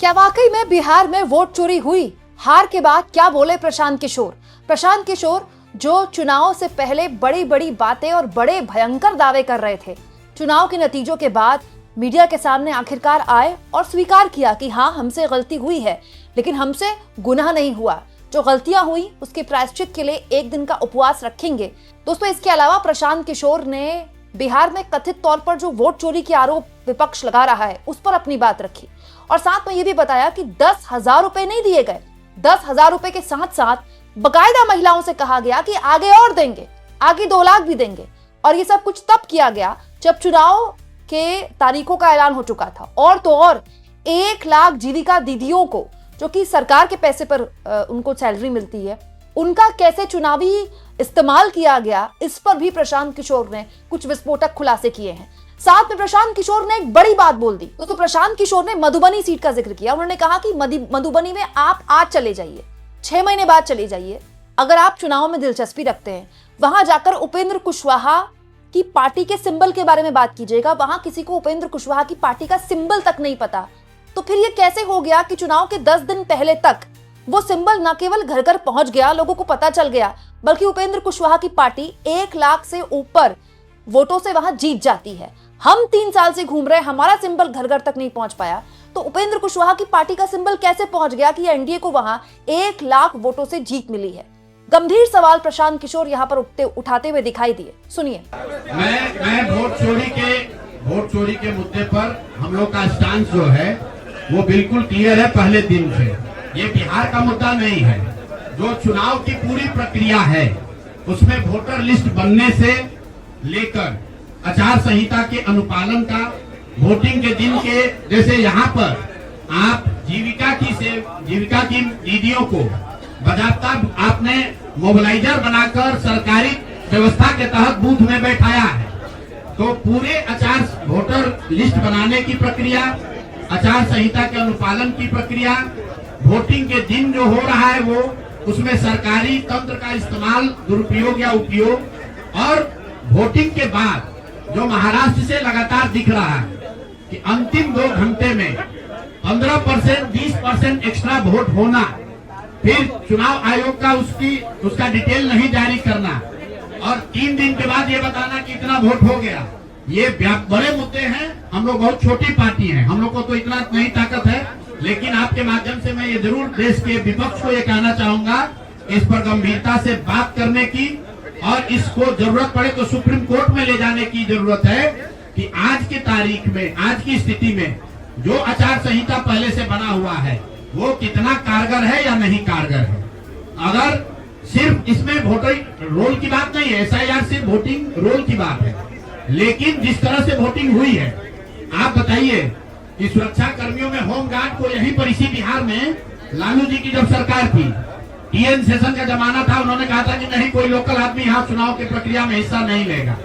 क्या वाकई में बिहार में वोट चोरी हुई? हार के बाद क्या बोले प्रशांत किशोर? प्रशांत किशोर जो चुनाव से पहले बड़ी बड़ी बातें और बड़े भयंकर दावे कर रहे थे, चुनाव के नतीजों के बाद मीडिया के सामने आखिरकार आए और स्वीकार किया कि हाँ, हमसे गलती हुई है, लेकिन हमसे गुनाह नहीं हुआ। जो गलतियां हुई उसके प्रायश्चित के लिए एक दिन का उपवास रखेंगे। दोस्तों, इसके अलावा प्रशांत किशोर ने बिहार में कथित तौर पर जो वोट चोरी के आरोप विपक्ष लगा रहा है उस पर अपनी बात रखी और साथ में ये भी बताया कि 10,000 रुपए नहीं दिए गए। 10,000 रुपए के साथ साथ बकायदा महिलाओं से कहा गया कि आगे और देंगे, आगे 2 लाख भी देंगे। और ये सब कुछ तब किया गया जब चुनाव के तारीखों का ऐलान हो चुका था। और तो और 1 लाख जीविका दीदियों को, जो कि सरकार के पैसे पर उनको सैलरी मिलती है, उनका कैसे चुनावी इस्तेमाल किया गया, इस पर भी प्रशांत किशोर ने कुछ विस्फोटक खुलासे किए हैं। साथ में प्रशांत किशोर ने एक बड़ी बात बोल दी। तो प्रशांत किशोर ने मधुबनी सीट का जिक्र किया। उन्होंने कहा कि मधुबनी में आप आज चले जाइए, 6 महीने बाद चले जाइए। अगर आप चुनाव में दिलचस्पी रखते हैं, वहां जाकर उपेंद्र कुशवाहा की पार्टी के सिंबल के बारे में बात कीजिएगा। वहां किसी को उपेंद्र कुशवाहा की पार्टी का सिंबल तक नहीं पता। तो फिर ये कैसे हो गया कि चुनाव के 10 दिन पहले तक वो सिंबल न केवल घर घर पहुंच गया, लोगों को पता चल गया, बल्कि उपेंद्र कुशवाहा की पार्टी 1 लाख से ऊपर वोटों से वहां जीत जाती है। हम 3 साल से घूम रहे, हमारा सिंबल घर घर तक नहीं पहुंच पाया, तो उपेंद्र कुशवाहा की पार्टी का सिंबल कैसे पहुंच गया कि एनडीए को वहां 1 लाख वोटों से जीत मिली है? गंभीर सवाल प्रशांत किशोर यहाँ पर उठाते हुए दिखाई दिए। सुनिए। मैं वोट चोरी के मुद्दे पर हम लोग का स्टांस जो है वो बिल्कुल क्लियर है पहले दिन से। ये बिहार का मुद्दा नहीं है। जो चुनाव की पूरी प्रक्रिया है उसमें वोटर लिस्ट बनने से लेकर आचार संहिता के अनुपालन का, वोटिंग के दिन के, जैसे यहाँ पर आप जीविका की दीदियों को बाकायदा आपने मोबिलाइजर बनाकर सरकारी व्यवस्था के तहत बूथ में बैठाया है। तो पूरे वोटर लिस्ट बनाने की प्रक्रिया, आचार संहिता के अनुपालन की प्रक्रिया, वोटिंग के दिन जो हो रहा है वो, उसमें सरकारी तंत्र का इस्तेमाल, दुरुपयोग या उपयोग, और वोटिंग के बाद जो महाराष्ट्र से लगातार दिख रहा है कि अंतिम 2 घंटे में 15%, 20% एक्स्ट्रा वोट होना, फिर चुनाव आयोग का उसका डिटेल नहीं जारी करना और 3 दिन के बाद ये बताना कि इतना वोट हो गया। ये बड़े मुद्दे हैं। हम लोग बहुत छोटी पार्टी हैं, हम लोग को तो इतना नहीं ताकत है, लेकिन आपके माध्यम से मैं ये जरूर देश के विपक्ष को ये कहना चाहूंगा, इस पर गंभीरता से बात करने की और इसको जरूरत पड़े तो सुप्रीम कोर्ट में ले जाने की जरूरत है कि आज की तारीख में, आज की स्थिति में जो आचार संहिता पहले से बना हुआ है वो कितना कारगर है या नहीं कारगर है। अगर सिर्फ इसमें वोटर रोल की बात नहीं है, SIR सिर्फ वोटिंग रोल की बात है, लेकिन जिस तरह से वोटिंग हुई है, आप बताइए कि सुरक्षा कर्मियों में होमगार्ड को यहीं पर इसी बिहार में लालू जी की जब सरकार थी, TN सेशन का जमाना था, उन्होंने कहा था कि नहीं, कोई लोकल आदमी यहाँ चुनाव की प्रक्रिया में हिस्सा नहीं लेगा,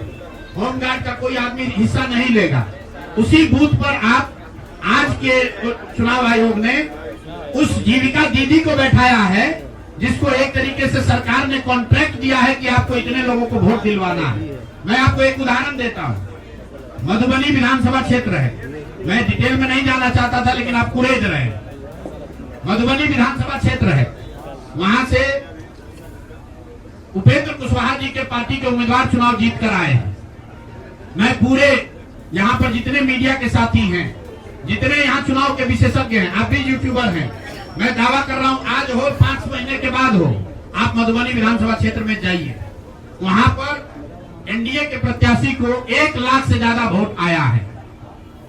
होमगार्ड का कोई आदमी हिस्सा नहीं लेगा। उसी बूथ पर आज के चुनाव आयोग ने उस जीविका दीदी को बैठाया है जिसको एक तरीके से सरकार ने कॉन्ट्रैक्ट दिया है कि आपको इतने लोगों को वोट दिलवाना है। मैं आपको एक उदाहरण देता हूँ। मधुबनी विधानसभा क्षेत्र है, मैं डिटेल में नहीं जाना चाहता था लेकिन आप कुरेद रहे। मधुबनी विधानसभा क्षेत्र है, वहां से उपेंद्र कुशवाहा जी के पार्टी के उम्मीदवार चुनाव जीत कर आए हैं। मैं पूरे यहाँ पर जितने मीडिया के साथी हैं, जितने यहाँ चुनाव के विशेषज्ञ हैं, आप भी यूट्यूबर हैं, मैं दावा कर रहा हूं आज हो 5 महीने के बाद हो, आप मधुबनी विधानसभा क्षेत्र में जाइए, वहां पर एनडीए के प्रत्याशी को 1 लाख से ज्यादा वोट आया है।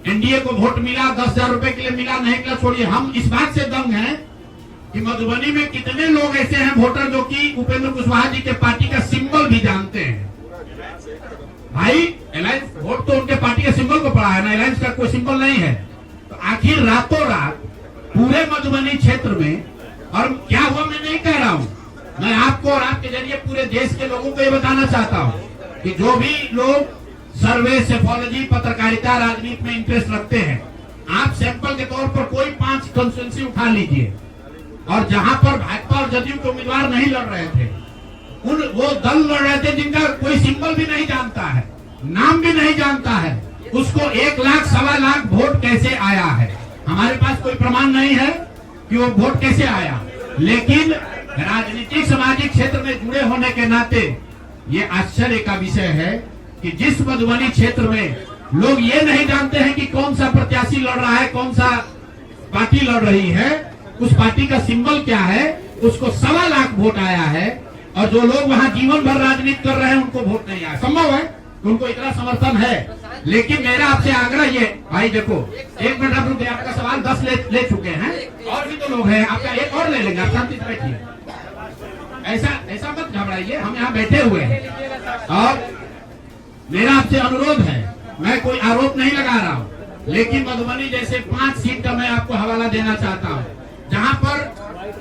एनडीए को वोट मिला, 10,000 रुपए के लिए मिला, नहीं मिला छोड़िए। हम इस बात से दंग हैं कि मधुबनी में कितने लोग ऐसे हैं वोटर जो कि उपेंद्र कुशवाहा जी के पार्टी का सिंबल भी जानते हैं। भाई अलायंस वोट तो उनके पार्टी के सिंबल को पड़ा है ना, अलायंस का कोई सिंबल नहीं है। तो आखिर रातों रात पूरे मधुबनी क्षेत्र में, और क्या हुआ मैं नहीं कह रहा हूं, मैं आपको और आपके जरिए पूरे देश के लोगों को ये बताना चाहता हूं कि जो भी लोग सर्वे, सेफोलॉजी, पत्रकारिता, राजनीति में इंटरेस्ट रखते हैं, आप सैंपल के तौर पर कोई 5 कंस्टिट्यूएंसी उठा लीजिए और जहां पर भाजपा और जदयू के उम्मीदवार नहीं लड़ रहे थे, वो दल लड़ रहे थे जिनका कोई सिंबल भी नहीं जानता है, नाम भी नहीं जानता है, उसको 1 लाख, 1.25 लाख वोट कैसे आया है? हमारे पास कोई प्रमाण नहीं है कि वो वोट कैसे आया, लेकिन राजनीतिक सामाजिक क्षेत्र में जुड़े होने के नाते ये आश्चर्य का विषय है कि जिस मधुबनी क्षेत्र में लोग ये नहीं जानते हैं कि कौन सा प्रत्याशी लड़ रहा है, कौन सा पार्टी लड़ रही है, उस पार्टी का सिंबल क्या है, उसको 1.25 लाख वोट आया है। और जो लोग वहां जीवन भर राजनीति कर रहे हैं उनको वोट नहीं आया। संभव है उनको इतना समर्थन है, लेकिन मेरा आपसे आग्रह ये, भाई देखो 1 मिनट आप रुके, आपका सवाल 10 ले चुके हैं, और भी तो लोग हैं, आपका एक और ले लेंगे, आप शांति से बैठिए, ऐसा मत घबराइए, हम यहाँ बैठे हुए हैं। और मेरा आपसे अनुरोध है, मैं कोई आरोप नहीं लगा रहा हूँ, लेकिन मधुबनी जैसे 5 सीट का मैं आपको हवाला देना चाहता हूँ, जहाँ पर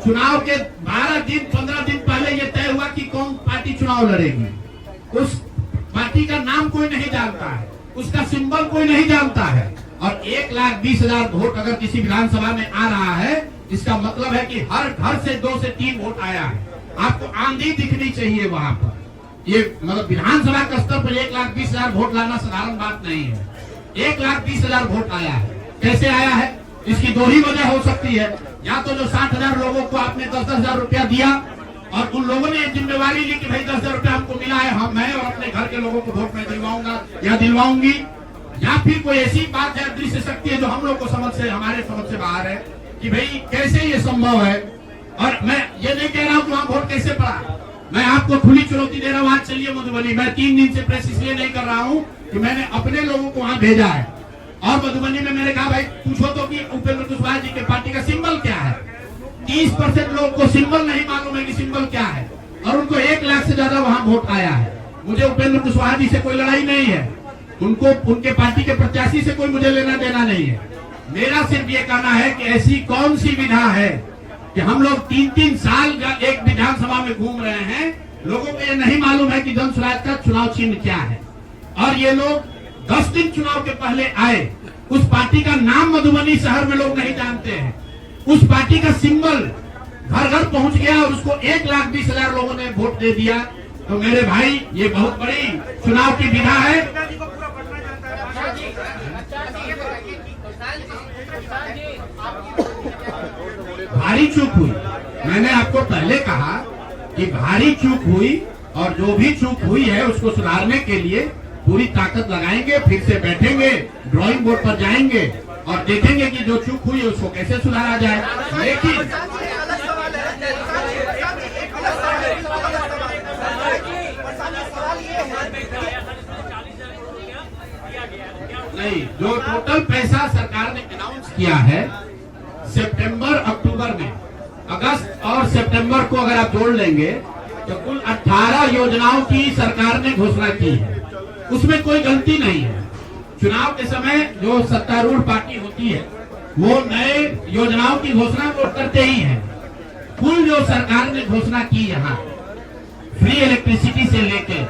चुनाव के 12 दिन 15 दिन पहले ये तय हुआ कि कौन पार्टी चुनाव लड़ेगी। उस पार्टी का नाम कोई नहीं जानता है, उसका सिंबल कोई नहीं जानता है, और 1,20,000 वोट अगर किसी विधानसभा में आ रहा है, इसका मतलब है कि हर घर से 2 से 3 वोट आया है। आपको आंधी दिखनी चाहिए वहां पर। ये मतलब विधानसभा के स्तर पर 1,20,000 वोट लाना साधारण बात नहीं है। 1,20,000 वोट आया है। कैसे आया है? इसकी 2 ही वजह हो सकती है। या तो जो 60,000 लोगों को आपने 10,000 रुपया दिया और उन लोगों ने जिम्मेवारी ली कि भाई 10,000 रुपया हमको मिला है, मैं और अपने घर के लोगों को वोट में दिलवाऊंगा या दिलवाऊंगी, या फिर कोई ऐसी बात है, दृश्य शक्ति है जो हम लोग को हमारे समझ से बाहर है कि भाई कैसे ये संभव है। और मैं ये नहीं कह रहा हूँ कि वहाँ वोट कैसे पड़ा, मैं आपको खुली चुनौती दे रहा हूँ, आज चलिए मधुबनी। मैं 3 दिन से प्रेस इसलिए नहीं कर रहा हूँ कि मैंने अपने लोगों को वहाँ भेजा है, और मधुबनी में मैंने कहा भाई पूछो तो कि उपेंद्र कुशवाहा जी के पार्टी का सिंबल क्या है। 30% लोगों को सिंबल नहीं मालूम है कि सिंबल क्या है, और उनको 1 लाख से ज्यादा वहाँ वोट आया है। मुझे उपेंद्र कुशवाहा जी से कोई लड़ाई नहीं है, उनको उनके पार्टी के प्रत्याशी से कोई मुझे लेना देना नहीं है। मेरा सिर्फ ये कहना है कि ऐसी कौन सी विधा है कि हम लोग 3-3 साल एक विधानसभा में घूम रहे हैं, लोगों को ये नहीं मालूम है कि जन स्वराज का चुनाव चिन्ह क्या है, और ये लोग 10 दिन चुनाव के पहले आए। उस पार्टी का नाम मधुबनी शहर में लोग नहीं जानते हैं, उस पार्टी का सिंबल घर घर पहुंच गया और उसको 1,20,000 लोगों ने वोट दे दिया। तो मेरे भाई ये बहुत बड़ी चुनाव की विधा है। भारी चूक हुई, मैंने आपको पहले कहा कि भारी चूक हुई, और जो भी चूक हुई है उसको सुधारने के लिए पूरी ताकत लगाएंगे, फिर से बैठेंगे, ड्राइंग बोर्ड पर जाएंगे और देखेंगे कि जो चूक हुई है उसको कैसे सुधारा जाए। लेकिन नहीं, जो टोटल पैसा सरकार ने अनाउंस किया है सितंबर अक्टूबर में, अगस्त और सितंबर को अगर आप जोड़ लेंगे तो कुल 18 योजनाओं की सरकार ने घोषणा की है, उसमें कोई गलती नहीं है। चुनाव के समय जो सत्तारूढ़ पार्टी होती है वो नए योजनाओं की घोषणा तो करते ही है। कुल जो सरकार ने घोषणा की यहाँ फ्री इलेक्ट्रिसिटी से लेके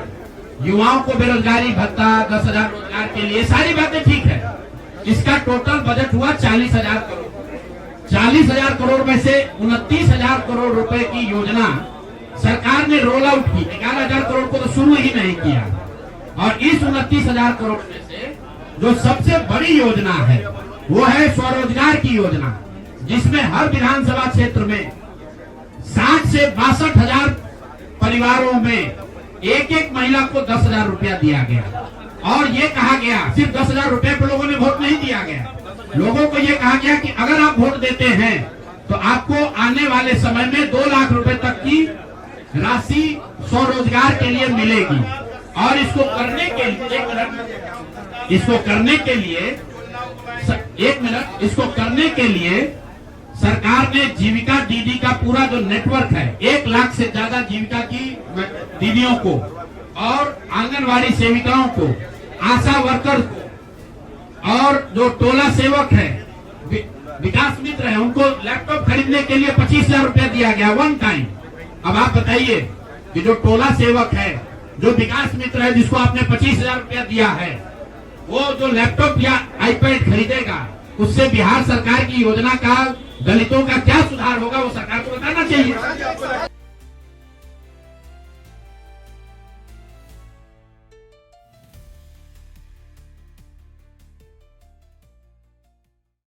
युवाओं को बेरोजगारी भत्ता, 10,000 रोजगार के लिए, सारी बातें ठीक है। इसका टोटल बजट हुआ 40,000 करोड़। 40,000 करोड़ में से 29,000 करोड़ रुपए की योजना सरकार ने रोल आउट की। 11,000 करोड़ को तो शुरू ही नहीं किया, और इस 29,000 करोड़ में से जो सबसे बड़ी योजना है वो है स्वरोजगार की योजना, जिसमें हर विधानसभा क्षेत्र में 60 से 62,000 परिवारों में एक महिला को 10,000 रुपया दिया गया। और ये कहा गया, सिर्फ 10,000 रुपए पर लोगों ने वोट नहीं दिया गया, लोगों को ये कहा गया कि अगर आप वोट देते हैं तो आपको आने वाले समय में 2 लाख रुपए तक की राशि स्वरोजगार के लिए मिलेगी। और इसको करने के लिए इसको करने के लिए सरकार ने जीविका दीदी का पूरा जो नेटवर्क है, 1 लाख से ज्यादा जीविका की दीदियों को और आंगनवाड़ी सेविकाओं को, आशा वर्कर को, और जो टोला सेवक है, विकास मित्र है, उनको लैपटॉप खरीदने के लिए 25,000 रुपया दिया गया 1 टाइम। अब आप बताइए कि जो टोला सेवक है, जो विकास मित्र है, जिसको आपने 25,000 रुपया दिया है, वो जो लैपटॉप या आईपैड खरीदेगा, उससे बिहार सरकार की योजना का, दलितों का क्या सुधार होगा, वो सरकार को बताना चाहिए।